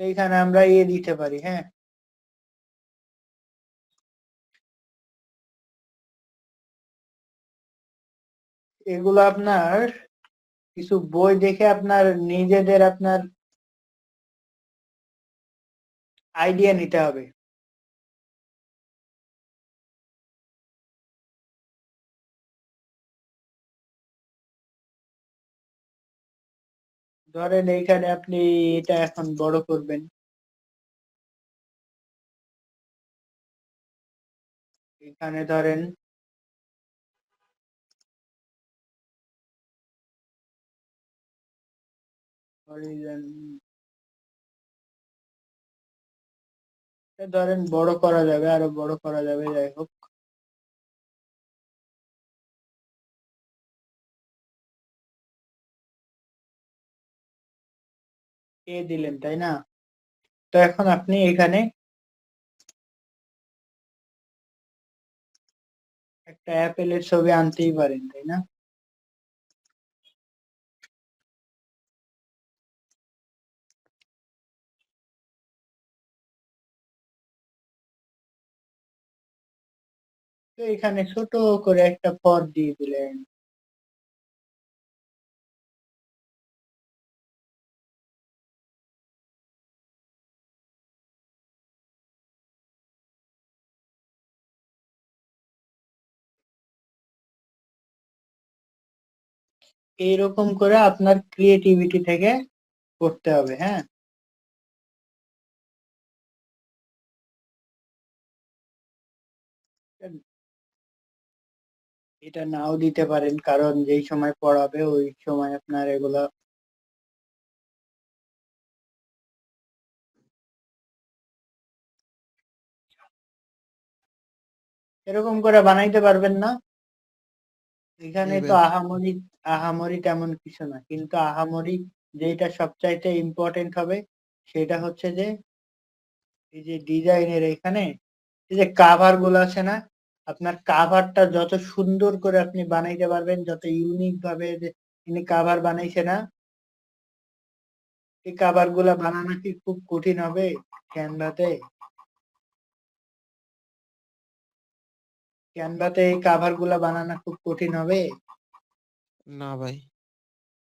তো এখানে আমরা দিতে পারি, হ্যাঁ, এগুলো আপনার কিছু বই দেখে আপনার নিজেদের আপনার আইডিয়া নিতে হবে। ধরেন এইখানে আপনি এটা এখন বড় করবেন, এখানে ধরেন ধরেন বড় করা যাবে, আরো বড় করা যাবে, যাই হোক। দিলেন, তাই না? তো এখন আপনি এখানে একটা অ্যাপেলের ছবি আনতেই পারেন, তাই না? তো এখানে ছোট করে একটা ফর দিয়ে দিলেন। এইরকম করে আপনার ক্রিয়েটিভিটি থেকে করতে হবে, হ্যাঁ। এটা নাও দিতে পারেন, কারণ যেই সময় পড়াবে ওই সময় আপনার এগুলা এরকম করে বানাইতে পারবেন না। এখানে জি তো ভাই। আহামরি আহামরি তেমন কিছু না, কিন্তু আহামরি যেটা সবচাইতে ইম্পর্টেন্ট হবে সেটা হচ্ছে যে এই যে ডিজাইনের এখানে এই যে কাভার গুলো আছে না, আপনার কাভারটা যত সুন্দর করে আপনি বানাইতে পারবেন, যত ইউনিক ভাবে যে তিনি কাভার বানাইছে না, এই কাভার গুলা বানানো কি খুব কঠিন হবে ক্যানভাতে? ক্যানভাতে এই কাভার গুলা বানানো খুব কঠিন হবে? না ভাই।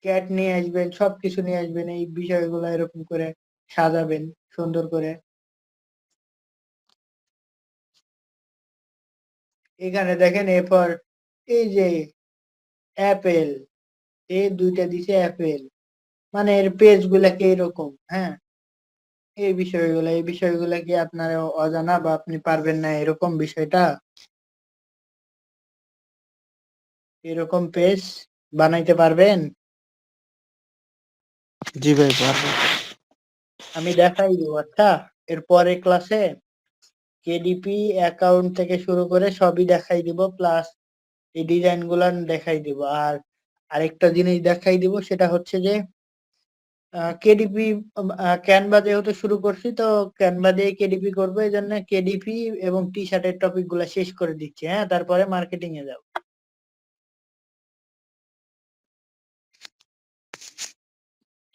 ক্যাট নিয়ে আসবেন, সবকিছু নিয়ে আসবেন, এই বিষয়গুলো এরকম করে সাজাবেন সুন্দর করে। এখানে দেখেন এরপর এই যে অ্যাপেল, এই দুইটা দিছে অ্যাপেল, মানে এর পেজ গুলা কি এরকম, হ্যাঁ। এই বিষয়গুলা কি আপনার অজানা বা আপনি পারবেন না এরকম বিষয়টা? এরকম পেজ বানাইতে পারবেন? জি ভাই পারবো। আমি দেখাই দিব, আচ্ছা। এর পরে ক্লাসে কেডিপি অ্যাকাউন্ট থেকে শুরু করে সবই দেখাই দিব, প্লাস এই ডিজাইন গুলা দেখাই দিব। আর আরেকটা জিনিস দেখাই দিব, সেটা হচ্ছে যে কেডিপি ক্যানভা যেহেতু শুরু করছি, তো ক্যানভা দিয়ে কেডিপি করবো, এই জন্য কেডিপি এবং টি শার্টের টপিক গুলা শেষ করে দিচ্ছি, হ্যাঁ। তারপরে মার্কেটিং এ যাব।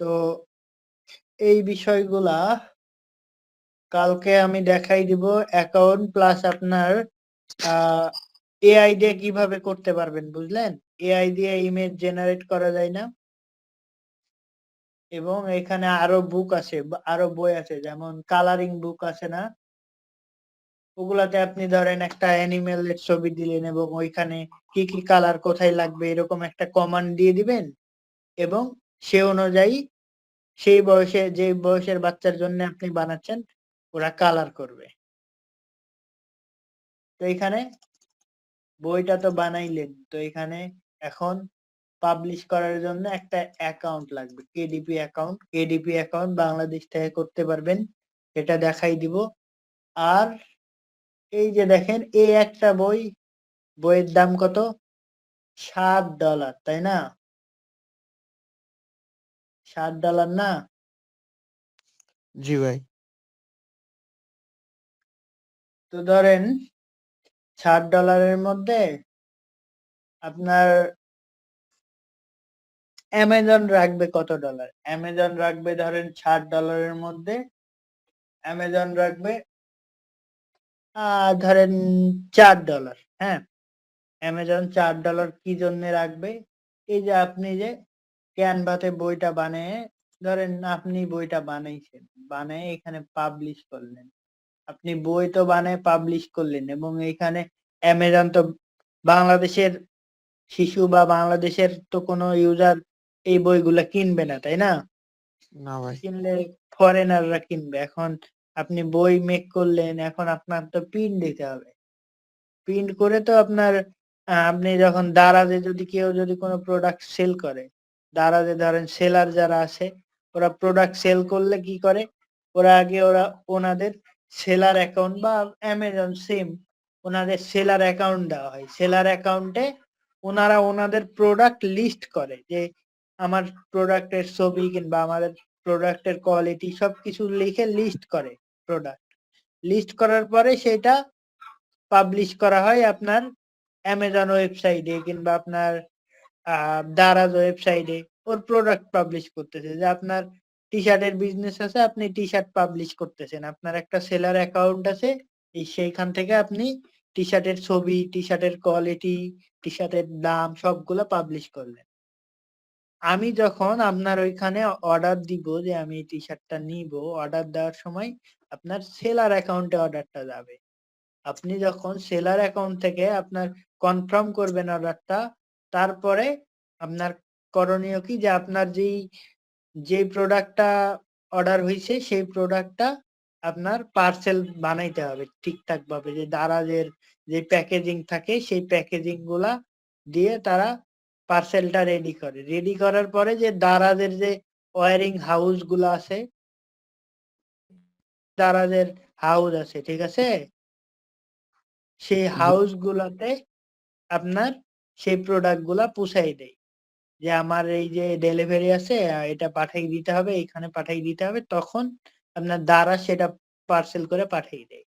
তো এই বিষয়গুলা কালকে আমি দেখাই দিব। অ্যাকাউন্ট প্লাস আপনার এআই দিয়ে কিভাবে করতে পারবেন, বুঝলেন? এআই দিয়ে ইমেজ জেনারেট করা যায় না? এবং এখানে আরো বুক আছে, আরো বই আছে, যেমন কালারিং বুক আছে না, ওগুলাতে আপনি ধরেন একটা অ্যানিমেলের ছবি দিলেন এবং ওইখানে কি কি কালার কোথায় লাগবে এরকম একটা কমান্ড দিয়ে দিবেন, এবং সে অনুযায়ী সেই বয়সে, যে বয়সের বাচ্চার জন্য আপনি বানাচ্ছেন, ওরা কালার করবে। তো এখানে বইটা তো বানাইলেন, তো এখানে এখন পাবলিশ করার জন্য একটা অ্যাকাউন্ট লাগবে, KDP account. KDP account Bangladesh থেকে করতে পারবেন, এটা দেখাই দিব। আর এই যে দেখেন, এই একটা বই, বইয়ের দাম কত? $7, তাই না? $7 না? জি ভাই। তো ধরেন $7 মধ্যে আপনার অ্যামাজন রাখবে কত ডলার? অ্যামাজন রাখবে ধরেন $7 মধ্যে, অ্যামাজন রাখবে ধরেন $4, হ্যাঁ। অ্যামাজন $4 কি জন্য রাখবে? এই যে আপনি যে ক্যানভাতে বইটা বানিয়ে, ধরেন আপনি বইটা বানাইছেন, বানিয়ে এখানে পাবলিশ করলেন। আপনি বই তো বানায় পাবলিশ করলেন, এবং এইখানে অ্যামাজন তো বাংলাদেশের শিশু বা বাংলাদেশের তো কোনো ইউজার এই বইগুলা কিনবে না, তাই না? না ভাই। কিনলে ফরেনাররা কিনবে। এখন আপনি বই মেক করলেন, এখন আপনার তো প্রিন্ট দিতে হবে। প্রিন্ট করে তো আপনার আপনি যখন দারাজে যদি কেউ যদি কোনো প্রোডাক্ট সেল করে, দারাজে ধরেন সেলার যারা আছে, ওরা প্রোডাক্ট সেল করলে কি করে, ওরা আগে ওনাদের সেলার অ্যাকাউন্ট বা অ্যামাজন সেম, ওনাদের সেলার অ্যাকাউন্ট দেওয়া হয়। সেলার অ্যাকাউন্টে ওনারা ওনাদের প্রোডাক্ট লিস্ট করে, যে আমার প্রোডাক্টের ছবি কিংবা আমাদের প্রোডাক্টের কোয়ালিটি সবকিছু লিখে লিস্ট করে। প্রোডাক্ট লিস্ট করার পরে সেটা পাবলিশ করা হয় আপনার অ্যামাজন ওয়েবসাইটে কিংবা আপনার দারাজ ওয়েবসাইটে। ওর প্রোডাক্ট পাবলিশ করতেছে, যে আপনার টি শার্টের বিজনেস আছে, আপনি টি শার্ট পাবলিশ করতেছেন, আপনার একটা সেলার অ্যাকাউন্ট আছে, এই সেইখান থেকে আপনি টি শার্টের ছবি, টি শার্টের কোয়ালিটি, টি শার্টের দাম সবগুলা পাবলিশ করলেন। আমি যখন আপনার ওইখানে অর্ডার দিব যে আমি এই টি শার্টটা নিব, অর্ডার দেওয়ার সময় আপনার সেলার অ্যাকাউন্টে অর্ডারটা যাবে। আপনি যখন সেলার অ্যাকাউন্ট থেকে আপনার কনফার্ম করবেন অর্ডারটা, তারপরে আপনার করণীয় কি যে আপনার যে প্রোডাক্টটা অর্ডার হয়েছে সেই প্রোডাক্টটা আপনার পার্সেল বানাইতে হবে ঠিকঠাক ভাবে, যে দারাজের যে প্যাকেজিং থাকে সেই প্যাকেজিং গুলা দিয়ে তারা পার্সেলটা রেডি করে। রেডি করার পরে যে দারাজের যে ওয়ারিং হাউস গুলা আছে, দারাজের হাউস আছে, ঠিক আছে, সেই হাউস গুলাতে আপনার সেই প্রোডাক্ট গুলা পুষাই দেয়, যে আমার এই যে ডেলিভারি আছে এটা পাঠিয়ে দিতে হবে, এখানে পাঠিয়ে দিতে হবে, তখন আপনার দ্বারা সেটা পার্সেল করে পাঠিয়ে দেয়।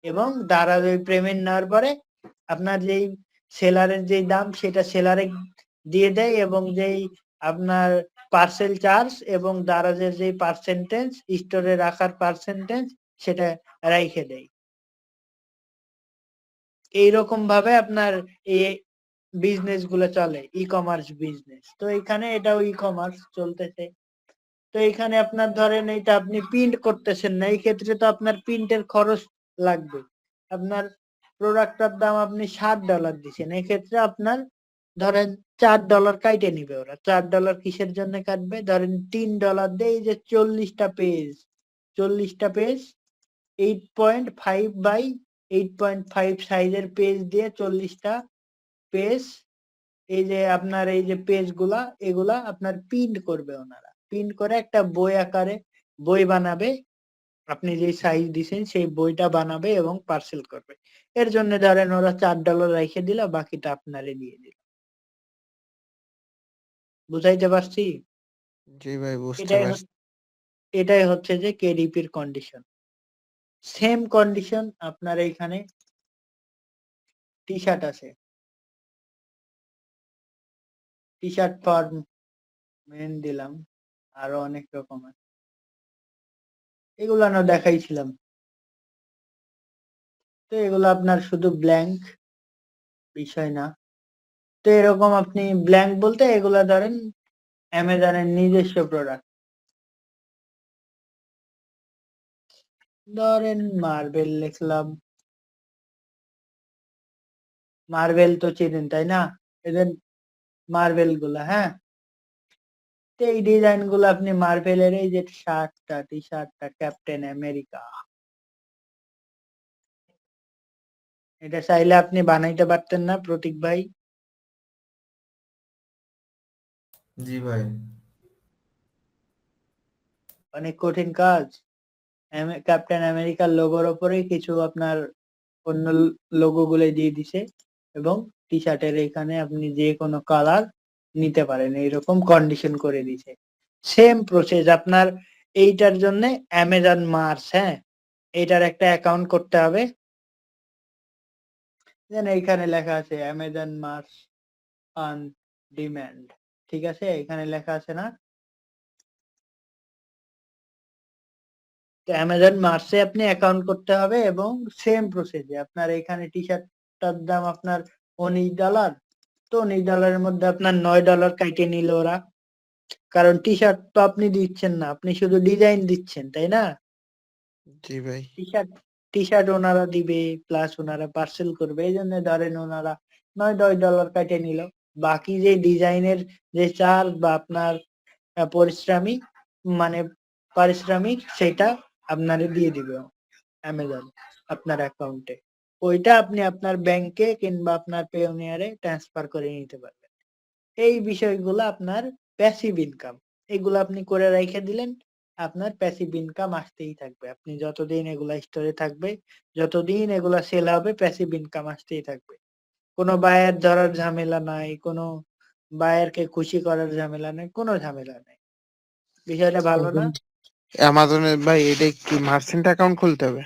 এবং দ্বারা ওই পেমেন্ট নেওয়ার পরে আপনার যেই সেলারের যেই দাম সেটা সেলারে দিয়ে দেয়, এবং যেই আপনার পার্সেল চার্জ এবং দারাজের যেই পার্সেন্টেজ স্টোরে রাখার পার্সেন্টেজ সেটা রাইখে দেয়। এইরকম ভাবে আপনার এই বিজনেস গুলো চলে, ই কমার্স বিজনেস। তো এখানে এটাও ই কমার্স চলতেছে। তো এখানে আপনার ধরেন এটা আপনি প্রিন্ট করতেছেন না, এই ক্ষেত্রে তো আপনার প্রিন্টের খরচ লাগবে। আপনার প্রোডাক্টটার দাম আপনি $60 দিচ্ছেন, এই ক্ষেত্রে আপনার ধরেন $4 কাইটে নিবে ওরা। $4 কিসের জন্য কাটবে? ধরেন $3 দিয়ে এই যে 40টা পেজ 8.5 বাই 8.5 সাইজের পেজ দিয়ে 40টা পেজ, এই যে আপনার এই যে পেজ গুলা এগুলা আপনার প্রিন্ট করবে ওনারা, প্রিন্ট করে একটা বই আকারে বই বানাবে, আপনি যে সাইজ দিছেন সেই বইটা বানাবে এবং পার্সেল করবে। এর জন্য ধরেন ওরা $4 রেখে দিল, বাকিটা আপনারে দিয়ে দিল। বুঝাইতে পারছি? জি ভাই, বুঝতে এটাই পারছি। এটাই হচ্ছে যে কেডিপির কন্ডিশন। সেম কন্ডিশন আপনার এইখানে টি শার্ট আছে, টি শার্ট ফর মেন দিলাম, আরো অনেক রকম আছে, এগুলো না দেখাইছিলাম। তো এগুলো আপনার শুধু ব্ল্যাঙ্ক বিষয় না। তো এরকম আপনি ব্ল্যাঙ্ক বলতে এগুলা ধরেন অ্যামাজনের নিজস্ব প্রোডাক্ট। ধরেন মার্বেল লিখলাম, মার্বেল তো চেনেন তাই না, এদের মার্বেল গুলা, হ্যাঁ। তো এই ডিজাইন গুলো আপনি মার্বেলের এই যে শার্টটা, টি শার্টটা ক্যাপ্টেন আমেরিকা, এটা চাইলে আপনি বানাইতে পারতেন না প্রতীক ভাই? জি ভাই। অনেক কঠিন কাজ। ক্যাপ্টেন আমেরিকার লোগোর ওপরেই কিছু আপনার অন্য লোগো গুলো দিয়ে দিছে, এবং টি শার্টের এখানে আপনি যে কোনো কালার নিতে পারেন, এইরকম কন্ডিশন করে দিছে। সেম প্রসেস আপনার এইটার জন্য অ্যামাজন মার্স, হ্যাঁ, এইটার একটা অ্যাকাউন্ট করতে হবে। দেন এইখানে লেখা আছে অ্যামাজন মার্স অন ডিম্যান্ড, ঠিক আছে, এখানে লেখা আছে না? তো অ্যামাজন মার্সে আপনি অ্যাকাউন্ট করতে হবে, এবং সেম প্রসেসে আপনার এখানে টি শার্টটার দাম আপনার $19, তো $19 মধ্যে আপনার $9 কাইটে নিল ওরা, কারণ টি শার্ট তো আপনি দিচ্ছেন না, আপনি শুধু ডিজাইন দিচ্ছেন, তাই না? জি ভাই। টি শার্ট ওনারা দিবে, প্লাস ওনারা পার্সেল করবে, এই জন্য ধরেন ওনারা $9 কাটে নিল। বাকি যে ডিজাইনের যে চার্জ বা আপনার পারিশ্রমিক, মানে পারিশ্রমিক, সেটা আপনারে দিয়ে দিবে অ্যামাজন আপনার অ্যাকাউন্টে। ওইটা আপনি আপনার ব্যাংকে কিংবা আপনার পেওনিয়ারে ট্রান্সফার করে নিতে পারবেন। এই বিষয়গুলো আপনার প্যাসিভ ইনকাম, এগুলো আপনি করে রেখে দিলেন, আপনার প্যাসিভ ইনকাম আসতেই থাকবে। আপনি যতদিন এগুলা স্টোরে থাকবে, যতদিন এগুলা সেল হবে, প্যাসিভ ইনকাম আসতেই থাকবে। কোনো বায়ার ধরার ঝামেলা নাই, কোনো বায়ারকে খুশি করার ঝামেলা নাই, কোনো ঝামেলা নাই। বিষয়টা ভালো না? অ্যামাজনের ভাই এটা কি মার্চেন্ট অ্যাকাউন্ট খুলতে হবে?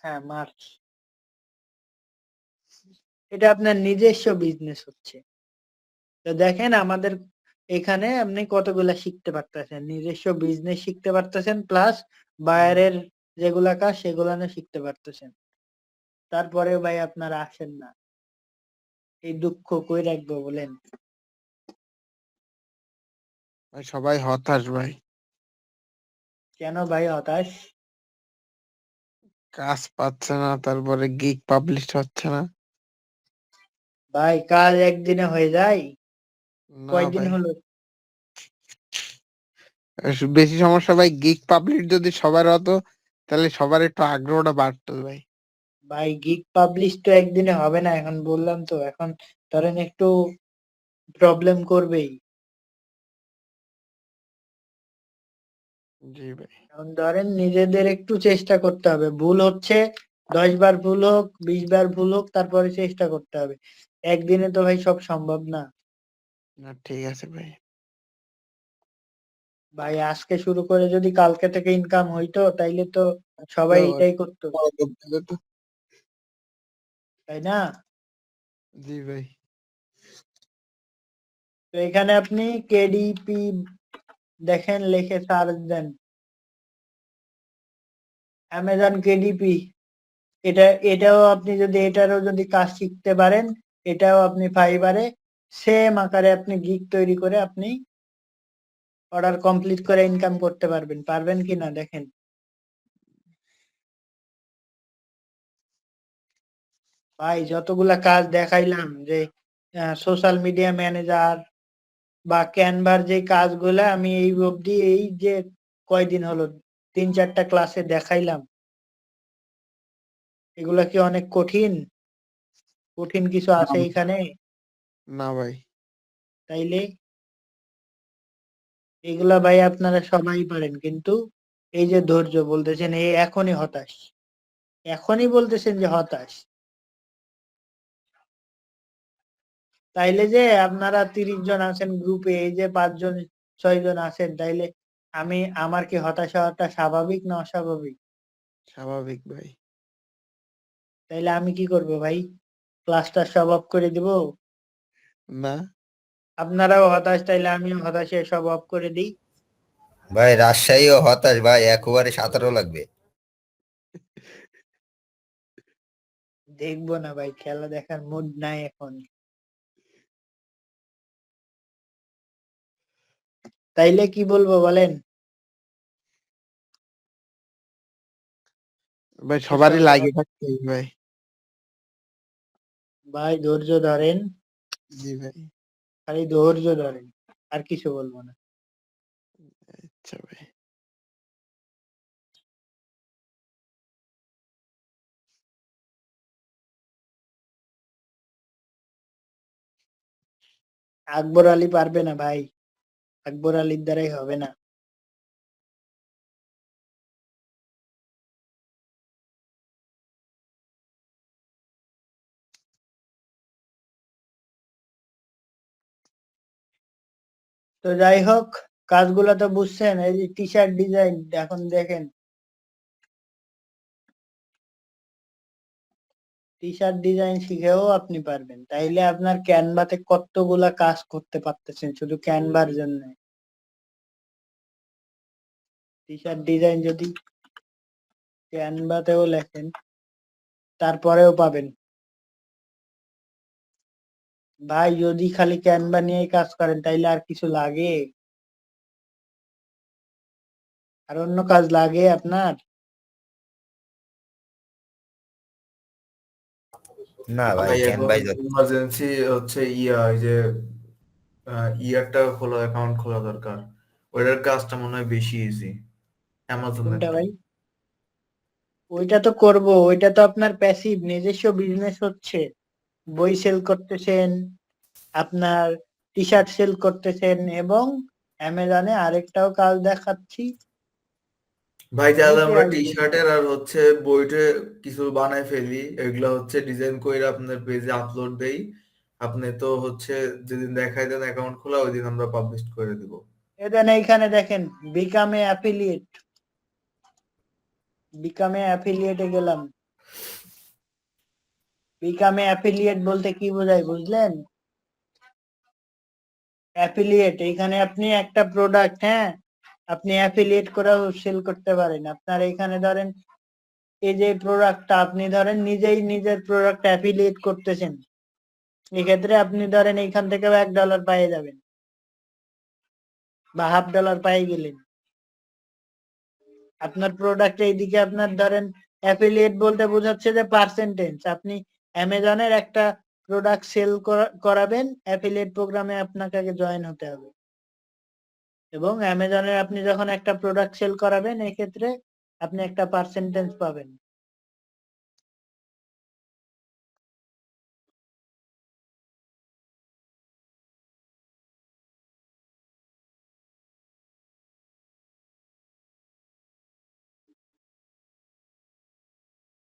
হ্যাঁ, মার্চ। এটা আপনার নিজস্ব বিজনেস হচ্ছে। তো দেখেন আমাদের এখানে আপনি কতগুলা শিখতে পারতেছেন, নিজস্ব বিজনেস শিখতে পারতেছেন, প্লাস বায়ারের যেগুলা কাজ সেগুলা শিখতে পারতেছেন। তারপরেও ভাই আপনারা আসেন না, এই দুঃখ কই রাখবো বলেন? ভাই সবাই হতাশ ভাই, কেন ভাই হতাশ? কাজ পাচ্ছে না, তারপরে গিগ পাবলিশ হচ্ছে না। ভাই কাজ একদিনে হয়ে যায়? না কয়দিন ভাই, হলো? বেশি সমস্যা ভাই, গিগ পাবলিশ যদি সবার হতো তাহলে সবার একটু আগ্রহটা বাড়তো ভাই। ভাই গিগ পাবলিশ তো একদিনে হবে না, এখন বললাম তো, এখন ধরেন একটু প্রবলেম করবেই। জি ভাই। এখন ধরেন নিজেদের একটু চেষ্টা করতে হবে, ভুল হচ্ছে 10 বার ভুল হোক, 20 বার ভুল হোক, তারপরে চেষ্টা করতে হবে। একদিনে তো ভাই সব সম্ভব না। না ঠিক আছে ভাই। ভাই আজকে শুরু করে যদি কালকে থেকে ইনকাম হইতো তাইলে তো সবাই তো এটাই করতো, তো তাই না? জি ভাই। তো এখানে আপনি কেডিপি দেখেন, লিখে সার্চ দেন অ্যামাজন কেডিপি। এটাও আপনি যদি এটারও যদি কাজ শিখতে পারেন, এটাও আপনি ফাইবারে সেম আকারে আপনি গিগ তৈরি করে আপনি অর্ডার কমপ্লিট করে ইনকাম করতে পারবেন। পারবেন কিনা দেখেন। ভাই যতগুলা কাজ দেখাইলাম, যে সোশ্যাল মিডিয়া ম্যানেজার বা ক্যানভার, যে কাজগুলা আমি এই অবধি, এই যে কয়দিন হলো 3-4টা ক্লাসে দেখাইলাম, এগুলা কি অনেক কঠিন? কঠিন কিছু আছে এখানে? না ভাই। তাইলে এগুলা ভাই আপনারা সবাই পারেন, কিন্তু এই যে ধৈর্য বলতেছেন, এই এখনই হতাশ, এখনই বলতেছেন যে হতাশ। তাইলে যে আপনারা 30 জন আছেন গ্রুপে, এই যে 5 জন 6 জন আছেন, তাইলে আমার কি হতাশ হওয়াটা স্বাভাবিক না অস্বাভাবিক? স্বাভাবিক ভাই। তাইলে আমি কি করব ভাই? ক্লাসটা সব অফ করে দিব? না আপনারাও হতাশ, তাইলে আমিও হতাশে সব অফ করে দিই? ভাই রাজশাহীও হতাশ ভাই, একবারে 17 লাগবে। দেখবো না ভাই, খেলা দেখার মুড নাই এখন। তাইলে কি বলবো বলেন? ভাই, তো সবারই সব লাগিয়ে থাকতে হবে ভাই। ভাই ধৈর্য ধরেন, জি ভাই। খালি ধৈর্য ধরেন, আর কিছু বলবো না। আচ্ছা ভাই। আকবর আলী পারবে না ভাই, আকবর আলীর দ্বারাই হবে না। তো যাই হোক, কাজগুলো তো বুঝছেন, এই যে টি শার্ট ডিজাইন, এখন দেখেন টি শার্ট ডিজাইন শিখেও আপনি পারবেন, তাইলে আপনার ক্যানভাতে কতগুলা কাজ করতে পারতেছেন শুধু ক্যানভার জন্য। টি শার্ট ডিজাইন যদি ক্যানভাতেও লেখেন, তারপরেও পাবেন। ভাই যদি খালি ক্যানভা নিয়ে কাজ করেন তাইলে আর কিছু লাগে? আর অন্য কাজ লাগে আপনার? না ভাই ভাই এখন ক্যানভাই ইমার্জেন্সি হচ্ছে ওই যে ইয়ারটা খোলা, অ্যাকাউন্ট খোলা দরকার। ওইটার কাজটা মনে হয় বেশি ইজি অ্যামাজনের কোনটা থেকে। ভাই? ওইটা তো করব, ওইটা তো আপনার প্যাসিভ নিজস্ব বিজনেস হচ্ছে। বই সেল করতেছেন, আপনার টি শার্ট সেল করতেছেন, এবং অ্যামাজনে আরেকটাও কাজ দেখাচ্ছি, ভাই তাহলে গ্রুপে আমরা টি আসবেন ভাই। শার্টের আর হচ্ছে বইটে কিছু বানাই ফেলি, এগুলো হচ্ছে ডিজাইন করে আপনার পেজে আপলোড দেই। আপনি তো হচ্ছে যেদিন দেখাই দেন অ্যাকাউন্ট খোলা, ওই দিন আমরা পাবলিশ করে দিব। এদেন এইখানে দেখেন, বিকামে অ্যাফিলিয়েট, বিকামে অ্যাফিলিয়েটে গেলাম। বিকামে অ্যাফিলিয়েট বলতে কি বোঝায় বুঝলেন? অ্যাফিলিয়েট, এইখানে আপনি একটা প্রোডাক্ট, হ্যাঁ, আপনি অ্যাফিলিয়েট করেও সেল করতে পারেন। আপনার এইখানে ধরেন এই যে প্রোডাক্টটা আপনি ধরেন নিজেই নিজের প্রোডাক্ট অ্যাফিলিয়েট করতেছেন, এক্ষেত্রে আপনি ধরেন এইখান থেকে $1 পেয়ে যাবেন বা $0.5 পেয়ে গেলেন। আপনার প্রোডাক্ট এইদিকে আপনার ধরেন অ্যাফিলিয়েট বলতে বোঝাচ্ছে যে পার্সেন্টেজ। আপনি অ্যামাজনের একটা প্রোডাক্ট সেল করাবেন, অ্যাফিলিয়েট প্রোগ্রামে আপনাকে আগে জয়েন হতে হবে এবং অ্যামাজনের আপনি যখন একটা প্রোডাক্ট সেল করাবেন এক্ষেত্রে আপনি একটা পার্সেন্টেজ পাবেন।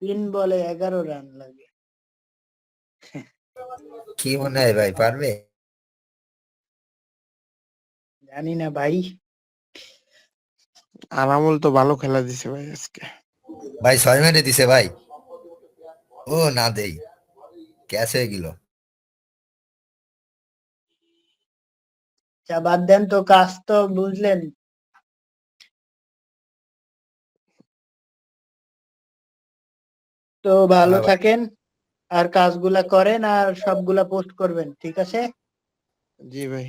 তিন বলে 11 রান লাগে। কি মনে হয় ভাই পারবে? জানি না ভাই। আনামুল তো ভালো খেলা দিছে ভাই আজকে। ভাই 6 মেরে দিছে ভাই। ও না দেই, ক্যাশ হয়ে গেল। যা বাদ দেন তো, কাজ তো বুঝলেন। তো ভালো হ্যাঁ ভাই। থাকেন আর কাজগুলা করেন আর সবগুলা পোস্ট করবেন, ঠিক আছে? জি ভাই।